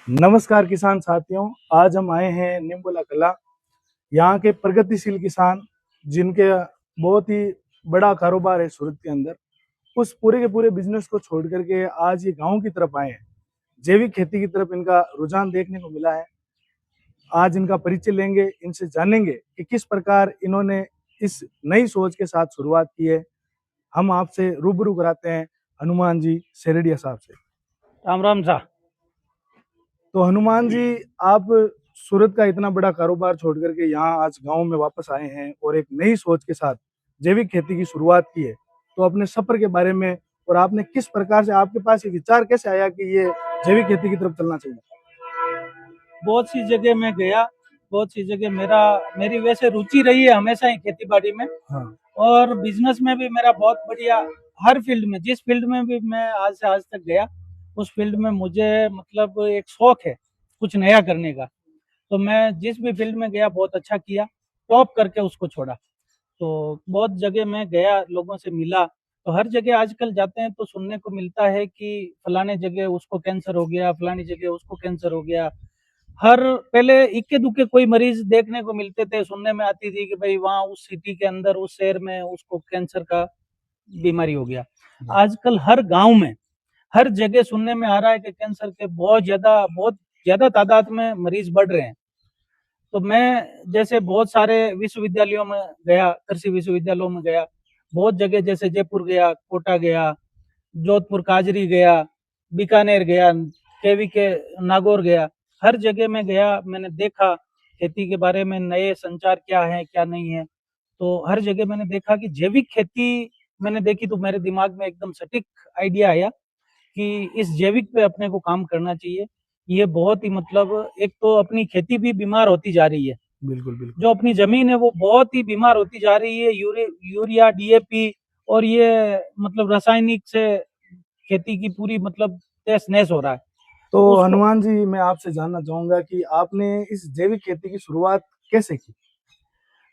नमस्कार किसान साथियों, आज हम आए हैं निम्बोला कला। यहाँ के प्रगतिशील किसान जिनके बहुत ही बड़ा कारोबार है सूरत के अंदर, उस पूरे के पूरे बिजनेस को छोड़ करके आज ये गांव की तरफ आए हैं। जैविक खेती की तरफ इनका रुझान देखने को मिला है। आज इनका परिचय लेंगे, इनसे जानेंगे कि किस प्रकार इन्होंने इस नई सोच के साथ शुरुआत की है। हम आपसे रूबरू कराते हैं हनुमान जी सेरेडिया साहब से। राम राम सा। तो हनुमान जी, आप सूरत का इतना बड़ा कारोबार छोड़ करके यहाँ आज गांव में वापस आए हैं और एक नई सोच के साथ जैविक खेती की शुरुआत की है। तो अपने सफर के बारे में और आपने किस प्रकार से, आपके पास ये विचार कैसे आया कि ये जैविक खेती की तरफ चलना चाहिए? बहुत सी जगह मैं गया, बहुत सी जगह मेरी वैसे रुचि रही है हमेशा ही खेती बाड़ी में। हाँ। और बिजनेस में भी मेरा बहुत बढ़िया। हर फील्ड में, जिस फील्ड में भी मैं आज से आज तक गया, उस फील्ड में मुझे मतलब एक शौक है कुछ नया करने का। तो मैं जिस भी फील्ड में गया बहुत अच्छा किया, टॉप करके उसको छोड़ा। तो बहुत जगह मैं गया, लोगों से मिला। तो हर जगह आजकल जाते हैं तो सुनने को मिलता है कि फलाने जगह उसको कैंसर हो गया, फलानी जगह उसको कैंसर हो गया। हर पहले इक्के दुक्के कोई मरीज देखने को मिलते थे, सुनने में आती थी कि भाई वहाँ उस सिटी के अंदर उस शहर में उसको कैंसर का बीमारी हो गया। आजकल हर गांव में, हर जगह सुनने में आ रहा है कि कैंसर के बहुत ज्यादा तादाद में मरीज बढ़ रहे हैं। तो मैं जैसे बहुत सारे विश्वविद्यालयों में गया, कृषि विश्वविद्यालयों में गया, बहुत जगह जैसे जयपुर गया, कोटा गया, जोधपुर काजरी गया, बीकानेर गया, केवी के नागौर गया। हर जगह में गया, मैंने देखा खेती के बारे में नए संचार क्या है क्या नहीं है। तो हर जगह मैंने देखा कि जैविक खेती मैंने देखी, तो मेरे दिमाग में एकदम सटीक आइडिया आया कि इस जैविक पे अपने को काम करना चाहिए। ये बहुत ही मतलब, एक तो अपनी खेती भी बीमार होती जा रही है, बिल्कुल बिल्कुल। जो अपनी जमीन है वो बहुत ही बीमार होती जा रही है। यूरिया, डीएपी और ये मतलब रासायनिक से खेती की पूरी मतलब तहस नहस हो रहा है। तो तो उसको हनुमान जी, मैं आपसे जानना चाहूंगा कि आपने इस जैविक खेती की शुरुआत कैसे की?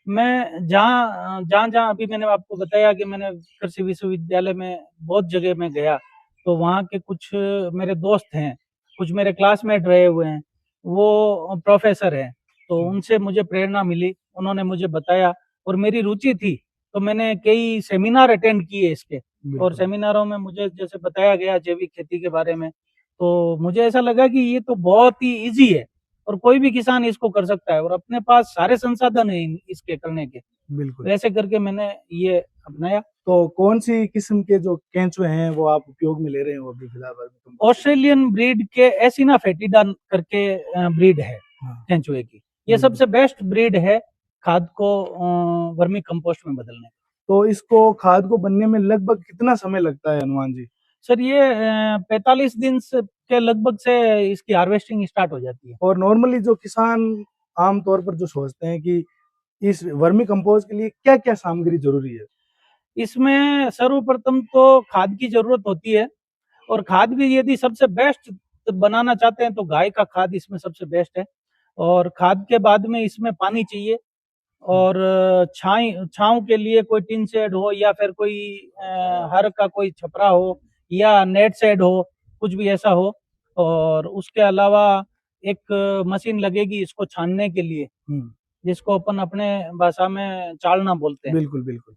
मैं जहाँ जहाँ जहाँ अभी मैंने आपको बताया कि मैंने कृषि विश्वविद्यालय में बहुत जगह में गया, तो वहाँ के कुछ मेरे दोस्त हैं, कुछ मेरे क्लासमेट रहे हुए हैं, वो प्रोफेसर हैं। तो उनसे मुझे प्रेरणा मिली, उन्होंने मुझे बताया और मेरी रुचि थी। तो मैंने कई सेमिनार अटेंड किए इसके, और बिल्कुल। सेमिनारों में मुझे जैसे बताया गया जैविक खेती के बारे में, तो मुझे ऐसा लगा कि ये तो बहुत ही इजी है और कोई भी किसान इसको कर सकता है और अपने पास सारे संसाधन है इसके करने के। बिल्कुल। वैसे करके मैंने ये अपनाया। तो कौन सी किस्म के जो केंचुए हैं वो आप उपयोग में ले रहे हो अभी फिलहाल में? ऑस्ट्रेलियन ब्रीड के एसिना फेटिडा करके ब्रीड है हाँ। केंचुए की। ये सबसे बेस्ट ब्रीड है खाद को वर्मी कंपोस्ट में बदलने। तो इसको खाद को बनने में लगभग कितना समय लगता है हनुमान जी? सर ये 45 दिन के लगभग से इसकी हार्वेस्टिंग स्टार्ट हो जाती है। और नॉर्मली जो किसान आमतौर पर जो सोचते हैं कि इस वर्मी कंपोस्ट के लिए क्या क्या सामग्री जरूरी है? इसमें सर्वप्रथम तो खाद की जरूरत होती है, और खाद भी यदि सबसे बेस्ट बनाना चाहते हैं तो गाय का खाद इसमें सबसे बेस्ट है। और खाद के बाद में इसमें पानी चाहिए, और छांव के लिए कोई टिन शेड हो या फिर कोई हर का कोई छपरा हो या नेट शेड हो, कुछ भी ऐसा हो। और उसके अलावा एक मशीन लगेगी इसको छानने के लिए, जिसको अपन अपने भाषा में चालना बोलते हैं। बिल्कुल बिल्कुल।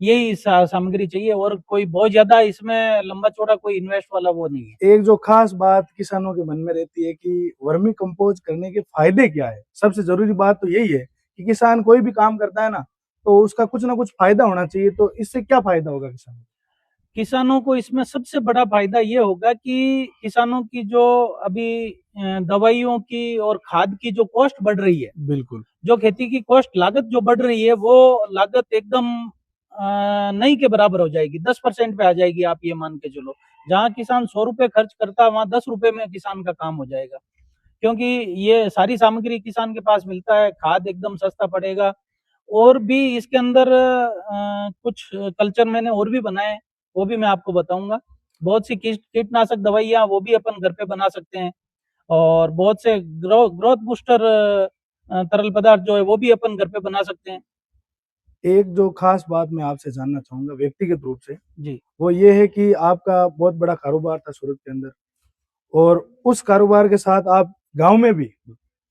यही सामग्री चाहिए, और कोई बहुत ज्यादा इसमें लंबा चौड़ा कोई इन्वेस्ट वाला वो नहीं है। एक जो खास बात किसानों के मन में रहती है कि वर्मी कंपोस्ट करने के फायदे क्या है, सबसे जरूरी बात तो यही है कि किसान कोई भी काम करता है ना, तो उसका कुछ ना कुछ फायदा होना चाहिए। तो इससे क्या फायदा होगा किसानों को? किसानों को इसमें सबसे बड़ा फायदा ये होगा कि किसानों की जो अभी दवाइयों की और खाद की जो कॉस्ट बढ़ रही है, बिल्कुल। जो खेती की कॉस्ट लागत जो बढ़ रही है, वो लागत एकदम नहीं के बराबर हो जाएगी, 10% पे आ जाएगी। आप ये मान के चलो, जहाँ किसान 100 रुपए खर्च करता है वहां 10 रुपए में किसान का काम हो जाएगा, क्योंकि ये सारी सामग्री किसान के पास मिलता है। खाद एकदम सस्ता पड़ेगा। और भी इसके अंदर कुछ कल्चर मैंने और भी बनाए, वो भी मैं आपको बताऊंगा। बहुत सी कीटनाशक दवाइयाँ वो भी अपन घर पे बना सकते हैं, और बहुत से ग्रोथ बूस्टर तरल पदार्थ जो है वो भी अपन घर पे बना सकते हैं। एक जो खास बात मैं आपसे जानना चाहूंगा व्यक्तिगत रूप से, जी। वो ये है कि आपका बहुत बड़ा कारोबार था सूरत के अंदर, और उस कारोबार के साथ आप गांव में भी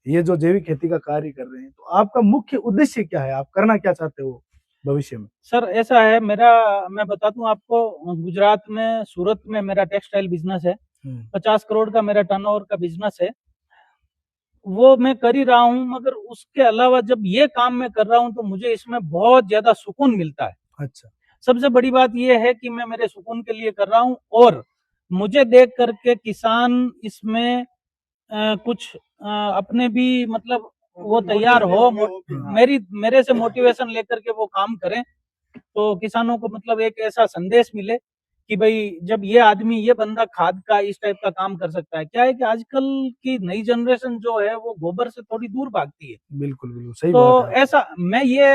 ये जो जैविक खेती का कार्य कर रहे हैं, तो आपका मुख्य उद्देश्य क्या है? आप करना क्या चाहते हो भविष्य में? सर ऐसा है मेरा, मैं बता दूं आपको, गुजरात में सूरत में मेरा टेक्सटाइल बिजनेस है। 50 करोड़ का मेरा टर्नओवर का बिजनेस है, वो मैं कर ही रहा हूँ। मगर उसके अलावा जब ये काम मैं कर रहा हूँ तो मुझे इसमें बहुत ज्यादा सुकून मिलता है। अच्छा, सबसे बड़ी बात यह है कि मैं मेरे सुकून के लिए कर रहा हूँ, और मुझे देख करके किसान इसमें कुछ अपने भी मतलब वो तैयार हो, मेरे से मोटिवेशन लेकर के वो काम करें, तो किसानों को मतलब एक ऐसा संदेश मिले कि भाई जब ये आदमी, ये बंदा खाद का इस टाइप का काम कर सकता है। क्या है कि आजकल की नई जनरेशन जो है वो गोबर से थोड़ी दूर भागती है। बिल्कुल बिल्कुल सही तो बात है। ऐसा मैं ये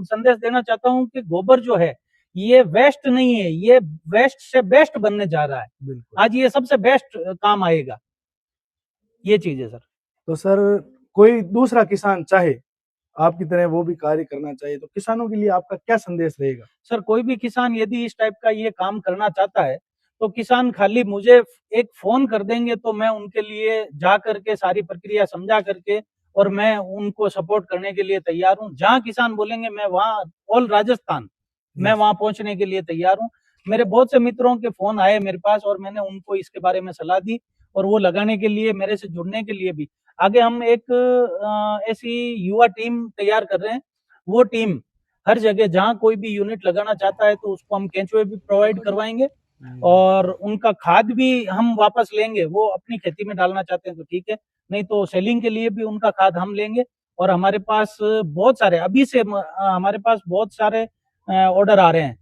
संदेश देना चाहता हूँ कि गोबर जो है ये वेस्ट नहीं है, ये वेस्ट से बेस्ट बनने जा रहा है। बिल्कुल। आज ये सबसे बेस्ट काम आएगा, ये चीज है सर। तो सर, कोई दूसरा किसान चाहे आपकी तरह वो भी कार्य करना चाहिए, तो किसानों के लिए आपका क्या संदेश रहेगा? सर कोई भी किसान यदि इस टाइप का ये काम करना चाहता है तो किसान खाली मुझे एक फोन कर देंगे तो मैं उनके लिए जा करके सारी प्रक्रिया समझा करके और मैं उनको सपोर्ट करने के लिए तैयार हूँ। जहाँ किसान बोलेंगे मैं वहाँ, ऑल राजस्थान मैं वहाँ पहुंचने के लिए तैयार हूँ। मेरे बहुत से मित्रों के फोन आए मेरे पास और मैंने उनको इसके बारे में सलाह दी, और वो लगाने के लिए, मेरे से जुड़ने के लिए भी आगे हम एक ऐसी युवा टीम तैयार कर रहे हैं। वो टीम हर जगह जहाँ कोई भी यूनिट लगाना चाहता है तो उसको हम केंचुए भी प्रोवाइड करवाएंगे, और उनका खाद भी हम वापस लेंगे। वो अपनी खेती में डालना चाहते हैं तो ठीक है, नहीं तो सेलिंग के लिए भी उनका खाद हम लेंगे। और हमारे पास बहुत सारे अभी से हमारे पास बहुत सारे ऑर्डर आ रहे हैं।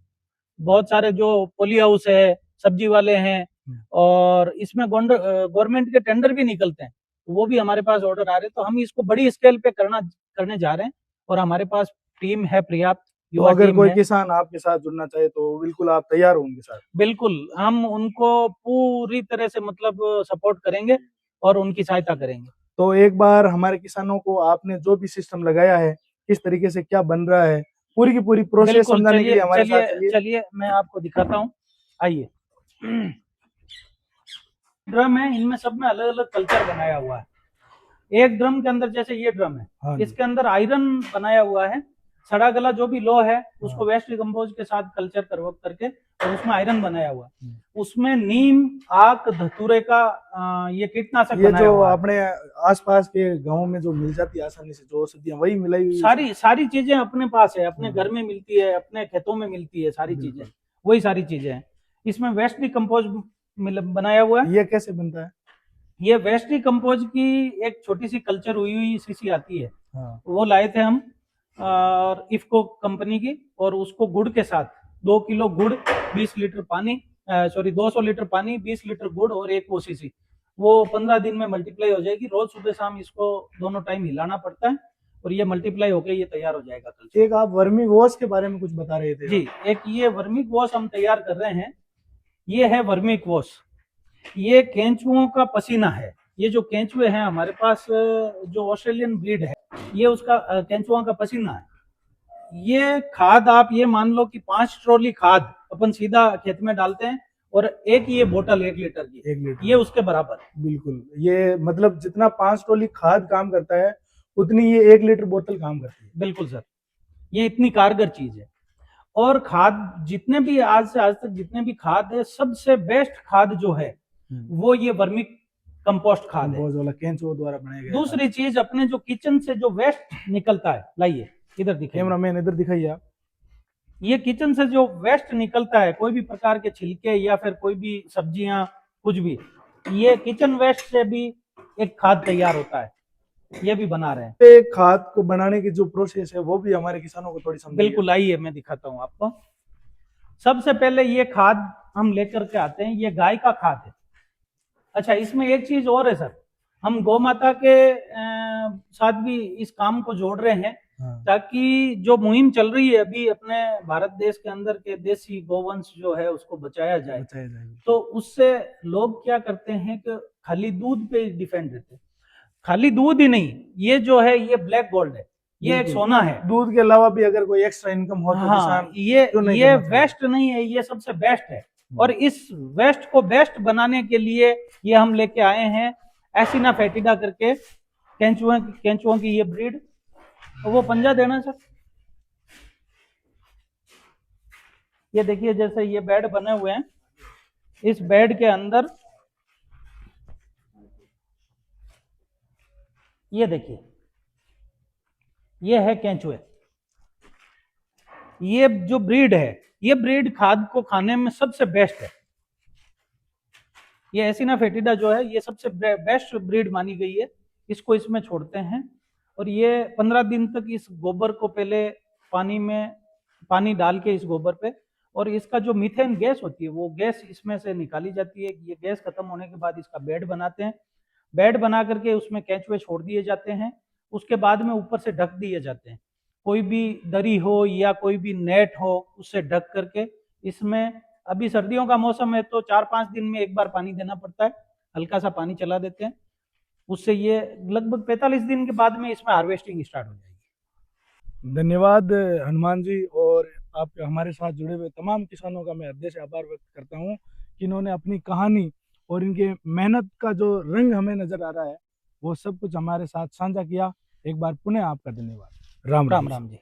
बहुत सारे जो पोली हाउस है, सब्जी वाले हैं, और इसमें गवर्नमेंट के टेंडर भी निकलते हैं, वो भी हमारे पास ऑर्डर आ रहे हैं। तो हम इसको बड़ी स्केल पे करने जा रहे हैं, और हमारे पास टीम है पर्याप्त, तो युवा अगर टीम कोई है। किसान आपके साथ जुड़ना चाहे तो बिल्कुल आप तैयार हो उनके साथ? बिल्कुल, हम उनको पूरी तरह से मतलब सपोर्ट करेंगे और उनकी सहायता करेंगे। तो एक बार हमारे किसानों को आपने जो भी सिस्टम लगाया है, किस तरीके से क्या बन रहा है, पूरी की पूरी प्रोसेस बिल्कुल, समझाने के चलिए लिए हमारे साथ चलिए चलिए। चलिए मैं आपको दिखाता हूँ, आइए। ड्रम है, इनमें सब में अलग अलग कल्चर बनाया हुआ है। एक ड्रम के अंदर, जैसे ये ड्रम है, हाँ इसके अंदर आयरन बनाया हुआ है। सड़ा गला जो भी लो है उसको हाँ। वेस्ट डिकम्पोज के साथ कल्चर करके और उसमें आयरन बनाया हुआ है। उसमें नीम, आक, धतूरे का ये कीटनाशक ये बनाया जो हुआ है। अपने आसपास के गांव में जो मिल जाती है आसानी से, जो औषधियां वही मिलाई हुई है? सारी सारी चीजें अपने पास है, अपने घर में मिलती है, अपने खेतों में मिलती है, सारी चीजें वही सारी चीजें हैं। इसमें वेस्ट डिकम्पोज बनाया हुआ है। ये कैसे बनता है? ये वेस्ट डिकम्पोज की एक छोटी सी कल्चर हुई शीशी आती है, हाँ। वो लाए थे हम और इफको कंपनी की, और उसको गुड़ के साथ 2 किलो गुड़, 20 लीटर पानी, सॉरी 200 लीटर पानी, 20 लीटर गुड़ और एक वो शीशी, वो 15 दिन में मल्टीप्लाई हो जाएगी। रोज सुबह शाम इसको दोनों टाइम हिलाना पड़ता है, और ये मल्टीप्लाई होकर ये तैयार हो जाएगा कल। एक आप वर्मी वॉश के बारे में कुछ बता रहे थे? जी, एक ये वर्मिक वॉश हम तैयार कर रहे हैं। ये है वर्मिक वॉश, ये केंचुओं का पसीना है। ये जो केंचुए हैं हमारे पास, जो ऑस्ट्रेलियन ब्रीड है, ये उसका केंचुआ का पसीना है। ये खाद आप ये मान लो कि 5 ट्रॉली खाद अपन सीधा खेत में डालते हैं, और एक ये बोतल 1 लीटर की, 1 लीटर, ये उसके बराबर है। बिल्कुल। ये मतलब जितना 5 ट्रॉली खाद काम करता है उतनी ये 1 लीटर बोतल काम करती है। बिल्कुल सर, ये इतनी कारगर चीज है। और खाद जितने भी आज से आज तक जितने भी खाद है, सबसे बेस्ट खाद जो है वो ये वर्मिक कंपोस्ट खाद है। कंपोस्ट वाला केंचुओं द्वारा बनाया गया। दूसरी चीज, अपने जो किचन से जो वेस्ट निकलता है, लाइए इधर दिखाइए, कैमरामैन इधर दिखाइए आप। ये किचन से जो वेस्ट निकलता है, कोई भी प्रकार के छिलके या फिर कोई भी सब्जियां, कुछ भी, ये किचन वेस्ट से भी एक खाद तैयार होता है, ये भी बना रहे हैं। एक खाद को बनाने की जो प्रोसेस है वो भी हमारे किसानों को थोड़ी समझाइए। बिल्कुल, आइए मैं दिखाता हूँ आपको। सबसे पहले ये खाद हम लेकर के आते हैं, ये गाय का खाद है। अच्छा, इसमें एक चीज और है सर, हम गौ माता के साथ भी इस काम को जोड़ रहे हैं, ताकि जो मुहिम चल रही है अभी अपने भारत देश के अंदर के देसी गौवंश जो है उसको बचाया जाए। तो उससे लोग क्या करते हैं कि खाली दूध पे डिपेंड रहते हैं। खाली दूध ही नहीं, ये जो है ये ब्लैक गोल्ड है, ये एक सोना है। दूध के अलावा भी अगर कोई एक्स्ट्रा इनकम हो तो हाँ, किसान ये वेस्ट नहीं है, ये सबसे बेस्ट है। और इस वेस्ट को बेस्ट बनाने के लिए ये हम लेके आए हैं एसिना फेटिडा करके केंचुओं की ये ब्रीड। तो वो पंजा देना सर। ये देखिए जैसे ये बेड बने हुए हैं, इस बेड के अंदर ये देखिए ये है केंचुए। ये जो ब्रीड है, ये ब्रीड खाद को खाने में सबसे बेस्ट है। ये एसिना फेटिडा जो है ये सबसे बेस्ट ब्रीड मानी गई है। इसको इसमें छोड़ते हैं और ये 15 दिन तक इस गोबर को पहले पानी डाल के इस गोबर पे, और इसका जो मीथेन गैस होती है वो गैस इसमें से निकाली जाती है। ये गैस खत्म होने के बाद इसका बेड बनाते हैं। बेड बना करके उसमें केंचुए छोड़ दिए जाते हैं। उसके बाद में ऊपर से ढक दिए जाते हैं, कोई भी दरी हो या कोई भी नेट हो उससे ढक करके। इसमें अभी सर्दियों का मौसम है तो 4-5 दिन में एक बार पानी देना पड़ता है, हल्का सा पानी चला देते हैं। उससे ये लगभग 45 दिन के बाद में इसमें हार्वेस्टिंग स्टार्ट हो जाएगी। धन्यवाद हनुमान जी, और आप हमारे साथ जुड़े हुए तमाम किसानों का मैं हृदय से आभार व्यक्त करता हूँ कि इन्होंने अपनी कहानी और इनके मेहनत का जो रंग हमें नजर आ रहा है वो सब कुछ हमारे साथ साझा किया। एक बार पुनः आपका धन्यवाद। राम राम राम जी।